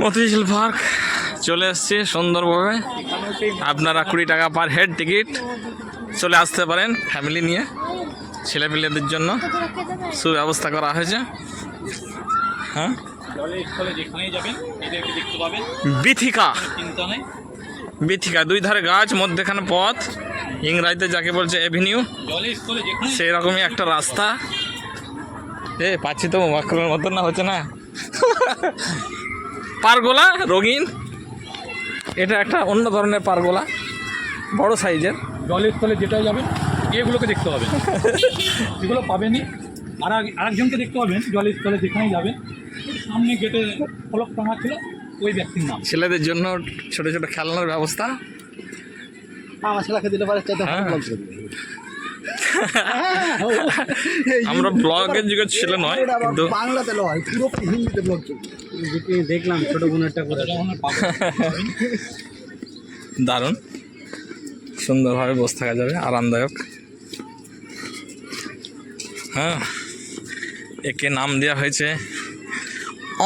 Motijheel park চলে এসছে সুন্দরভাবে। আপনারা 20 টাকা পার হেড টিকিট, চলে আসতে পারেন ফ্যামিলি নিয়ে। ছেলেপিলেদের জন্য সুব্যবস্থা করা হয়েছে। হ্যাঁ, বিথিকা, বিথিকা দুই ধারে গাছ, মধ্যেখানে পথ, ইংরাজিতে যাকে বলছে এভিনিউ, সেই রকমই একটা রাস্তা। পাচ্ছি তো মাকড়ের মতন না, হচ্ছে না। পারগোলা রঙিন, এটা একটা অন্য ধরনের পারগোলা, বড় সাইজের। জলের স্থলে যেটা যাবেন এগুলোকে দেখতে পাবেন, এগুলো পাবেনই। আরেকজনকে দেখতে পাবেন জলের স্থলে যেখানেই যাবেন, সামনে গেটে ফলক টাঙা ছিল, ওই ব্যক্তির নাম। ছেলেদের জন্য ছোট ছোট খেলনার ব্যবস্থা। আমার ছেলেকে দিলে পারে আমরা ব্লগের যুগের ছেলে নয়, কিন্তু বাংলাতে নয়, পুরো হিন্দিতে ব্লগ চলছে। দেখলাম ছোট বোন একটা করে দারুণ সুন্দরভাবে বসে থাকা যাবে, আরামদায়ক। হ্যাঁ, একে নাম দেওয়া হয়েছে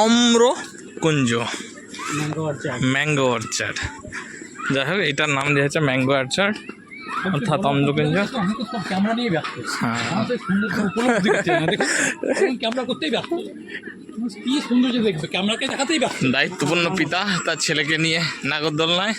অম্রকুঞ্জ, ম্যাঙ্গো অর্চার্ড। যাই হোক, এটার নাম দেওয়া হয়েছে ম্যাঙ্গো অর্চার্ড, অর্থাৎ অম্রকুঞ্জ। ক্যামেরা নিয়ে ব্যস্ত, ক্যামেরা করতেই ব্যস্ত, কি সৌন্দর্য দেখবে, ক্যামেরাকে দেখাতেই ব্যস্ত। দায়িত্বপূর্ণ পিতা তার ছেলেকে নিয়ে নাগরদোলনায়।